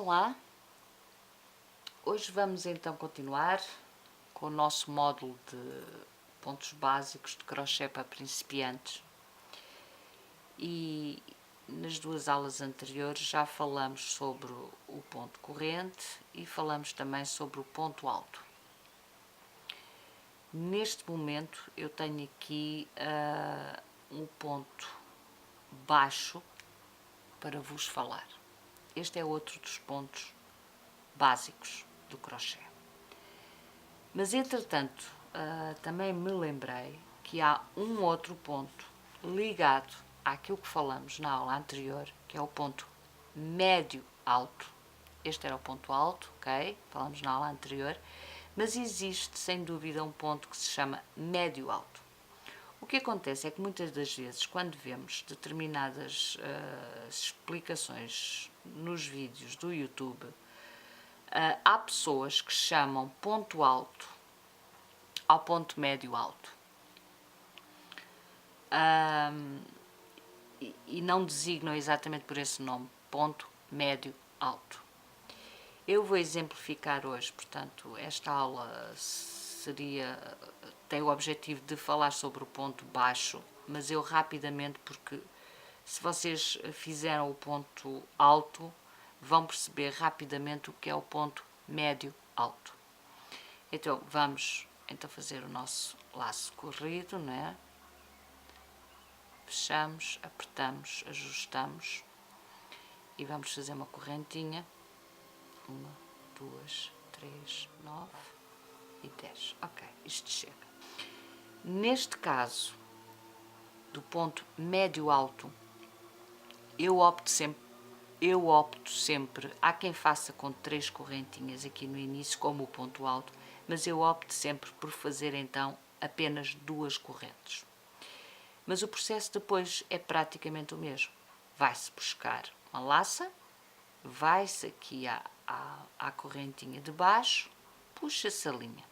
Olá, hoje vamos então continuar com o nosso módulo de pontos básicos de crochê para principiantes e nas duas aulas anteriores já falamos sobre o ponto corrente e falamos também sobre o ponto alto. Neste momento eu tenho aqui um ponto baixo para vos falar. Este é outro dos pontos básicos do crochê. Mas entretanto, também me lembrei que há um outro ponto ligado àquilo que falamos na aula anterior, que é o ponto médio-alto. Este era o ponto alto, ok? Falamos na aula anterior, mas existe sem dúvida um ponto que se chama médio-alto. O que acontece é que muitas das vezes, quando vemos determinadas explicações nos vídeos do YouTube, há pessoas que chamam ponto alto ao ponto médio alto e não designam exatamente por esse nome, ponto médio alto. Eu vou exemplificar hoje, portanto, esta aula tem o objetivo de falar sobre o ponto baixo, mas eu rapidamente, porque se vocês fizeram o ponto alto, vão perceber rapidamente o que é o ponto médio alto. Então, vamos fazer o nosso laço corrido, né? Fechamos, apertamos, ajustamos e vamos fazer uma correntinha. 1, 2, 3, 9 e 10. Ok, isto chega. Neste caso, do ponto médio alto, eu opto sempre, há quem faça com 3 correntinhas aqui no início, como o ponto alto, mas eu opto sempre por fazer então apenas 2 correntes. Mas o processo depois é praticamente o mesmo. Vai-se buscar uma laça, vai-se aqui à correntinha de baixo, puxa-se a linha.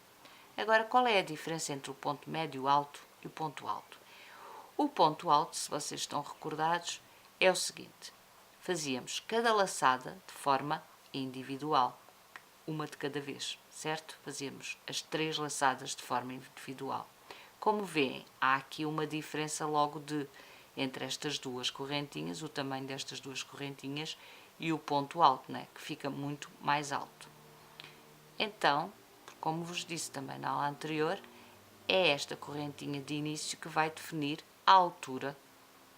Agora, qual é a diferença entre o ponto médio alto e o ponto alto? O ponto alto, se vocês estão recordados, é o seguinte: fazíamos cada laçada de forma individual, uma de cada vez, certo? Fazíamos as 3 laçadas de forma individual. Como veem, há aqui uma diferença logo entre estas duas correntinhas, o tamanho destas duas correntinhas e o ponto alto, né? Que fica muito mais alto. Então, como vos disse também na aula anterior, é esta correntinha de início que vai definir a altura,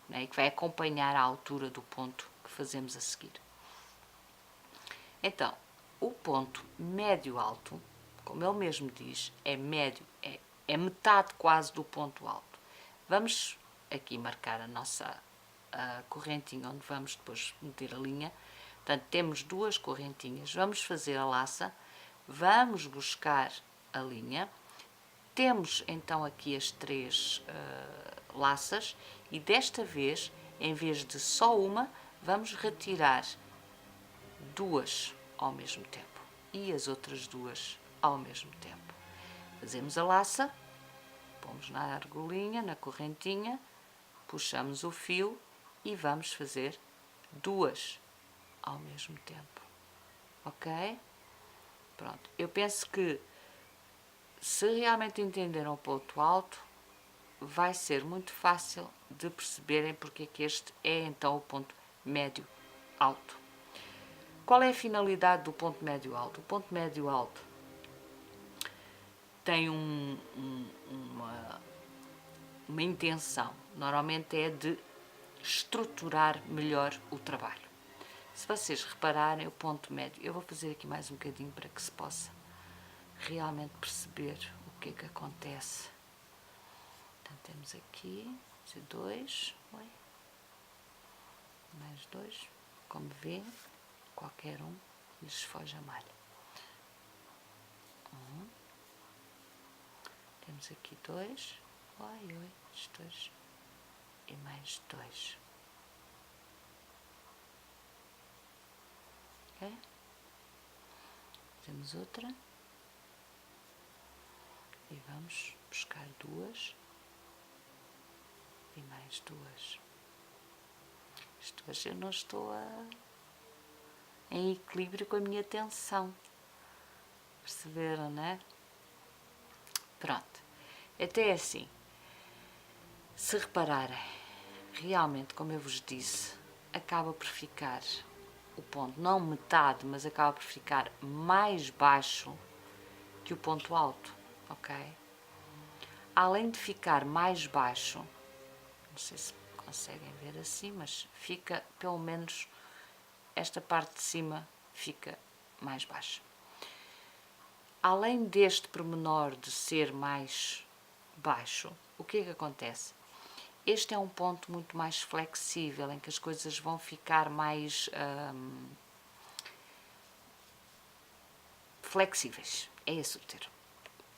né? E que vai acompanhar a altura do ponto que fazemos a seguir. Então, o ponto médio-alto, como ele mesmo diz, é médio, é metade quase do ponto alto. Vamos aqui marcar a nossa correntinha onde vamos depois meter a linha. Portanto, temos 2 correntinhas, vamos fazer a laça, vamos buscar a linha, temos então aqui as 3 laças e desta vez, em vez de só uma, vamos retirar 2 ao mesmo tempo e as outras 2 ao mesmo tempo. Fazemos a laça, pomos na argolinha, na correntinha, puxamos o fio e vamos fazer 2 ao mesmo tempo, ok? Pronto, eu penso que se realmente entenderam o ponto alto, vai ser muito fácil de perceberem porque é que este é então o ponto médio alto. Qual é a finalidade do ponto médio alto? O ponto médio alto tem uma intenção, normalmente é de estruturar melhor o trabalho. Se vocês repararem, o ponto médio, eu vou fazer aqui mais um bocadinho para que se possa realmente perceber o que é que acontece. Então temos aqui 2, mais 2, como vê, qualquer um lhes foge a malha. Temos aqui 2, 2 e mais 2. Ok? Temos outra. E vamos buscar 2 e mais 2. Isto hoje eu não estou em equilíbrio com a minha tensão. Perceberam, não é? Pronto. Até assim. Se repararem, realmente, como eu vos disse, acaba por ficar o ponto, não metade, mas acaba por ficar mais baixo que o ponto alto, ok? Além de ficar mais baixo, não sei se conseguem ver assim, mas fica, pelo menos, esta parte de cima fica mais baixa. Além deste pormenor de ser mais baixo, o que é que acontece? Este é um ponto muito mais flexível, em que as coisas vão ficar mais flexíveis. É esse o termo.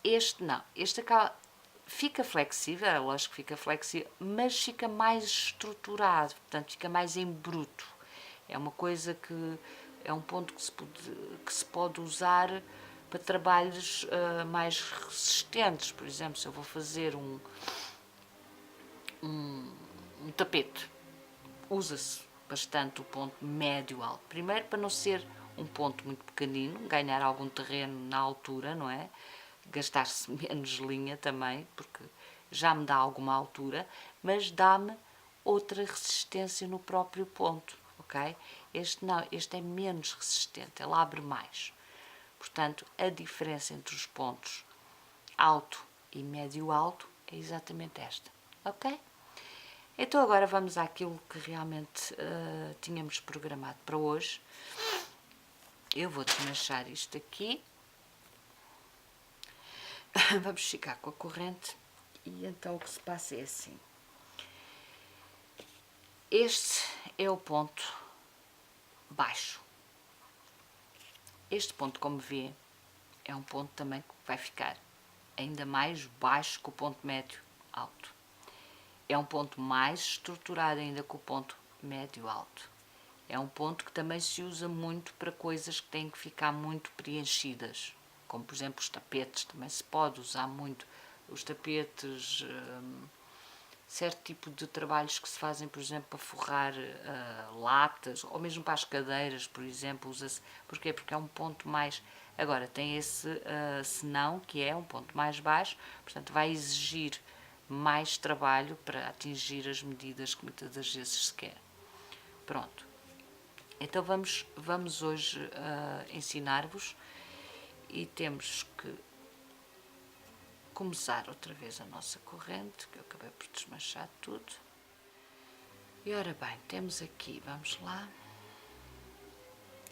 Este não. Este acaba, fica flexível, é lógico que fica flexível, mas fica mais estruturado, portanto fica mais em bruto. É uma coisa que é um ponto que se pode usar para trabalhos mais resistentes. Por exemplo, se eu vou fazer um tapete, usa-se bastante o ponto médio-alto. Primeiro, para não ser um ponto muito pequenino, ganhar algum terreno na altura, não é? Gastar-se menos linha também, porque já me dá alguma altura, mas dá-me outra resistência no próprio ponto, ok? Este não, este é menos resistente, ele abre mais. Portanto, a diferença entre os pontos alto e médio-alto é exatamente esta, ok? Então agora vamos àquilo que realmente tínhamos programado para hoje. Eu vou desmanchar isto aqui. Vamos ficar com a corrente. E então o que se passa é assim. Este é o ponto baixo. Este ponto, como vê, é um ponto também que vai ficar ainda mais baixo que o ponto médio alto. É um ponto mais estruturado ainda que o ponto médio-alto. É um ponto que também se usa muito para coisas que têm que ficar muito preenchidas, como por exemplo os tapetes, também se pode usar muito os tapetes, certo tipo de trabalhos que se fazem, por exemplo, para forrar latas, ou mesmo para as cadeiras, por exemplo, usa-se. Porquê? Porque é um ponto mais... Agora, tem esse senão, que é um ponto mais baixo, portanto vai exigir mais trabalho para atingir as medidas que muitas das vezes se quer. Pronto. Então vamos hoje ensinar-vos e temos que começar outra vez a nossa corrente, que eu acabei por desmanchar tudo. E ora bem, temos aqui, vamos lá,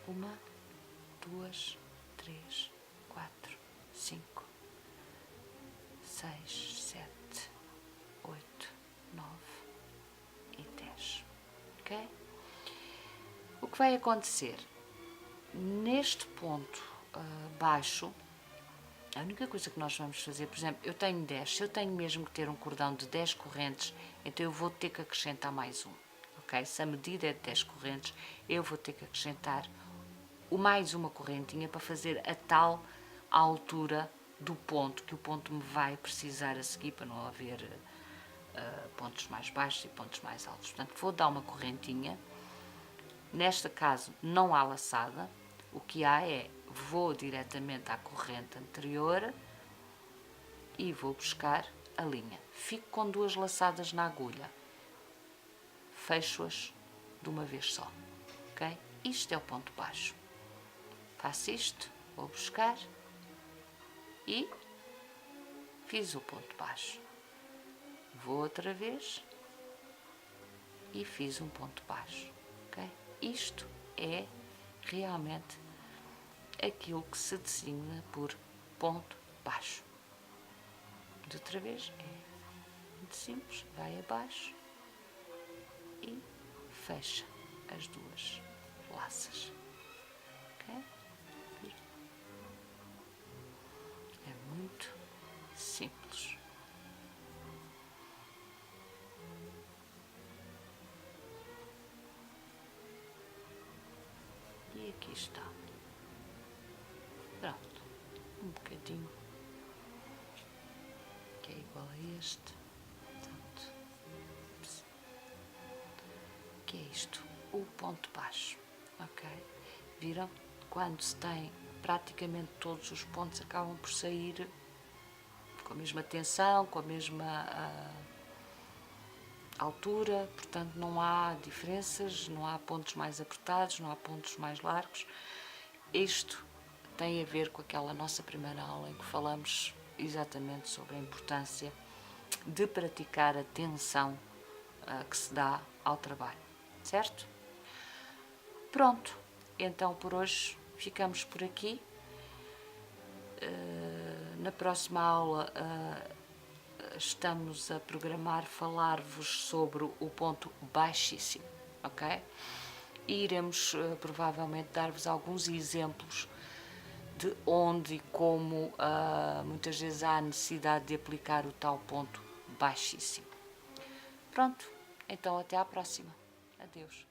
1, 2, 3, 4, 5, 6, 7, 8, 9 e 10, ok? O que vai acontecer? Neste ponto baixo, a única coisa que nós vamos fazer, por exemplo, eu tenho 10, se eu tenho mesmo que ter um cordão de 10 correntes, então eu vou ter que acrescentar mais um, ok? Se a medida é de 10 correntes, eu vou ter que acrescentar mais uma correntinha para fazer a tal altura do ponto, que o ponto me vai precisar a seguir, para não haver pontos mais baixos e pontos mais altos. Portanto, vou dar uma correntinha. Neste caso, não há laçada. O que há é, vou diretamente à corrente anterior e vou buscar a linha. Fico com 2 laçadas na agulha. Fecho-as de uma vez só, ok? Isto é o ponto baixo. Faço isto, vou buscar e fiz o ponto baixo. Vou outra vez e fiz um ponto baixo, ok? Isto é realmente aquilo que se designa por ponto baixo. De outra vez é muito simples, vai abaixo e fecha as 2 laças, ok? É muito simples. E aqui está. Pronto, um bocadinho que é igual a este. Portanto, que é isto, o ponto baixo, ok? Viram? Quando se tem praticamente todos os pontos acabam por sair com a mesma tensão, com a mesma altura, portanto não há diferenças, não há pontos mais apertados, não há pontos mais largos. Isto tem a ver com aquela nossa primeira aula em que falamos exatamente sobre a importância de praticar a tensão que se dá ao trabalho, certo? Pronto, então por hoje ficamos por aqui. Na próxima aula estamos a programar falar-vos sobre o ponto baixíssimo, ok? E iremos provavelmente dar-vos alguns exemplos de onde e como muitas vezes há necessidade de aplicar o tal ponto baixíssimo. Pronto, então até à próxima. Adeus.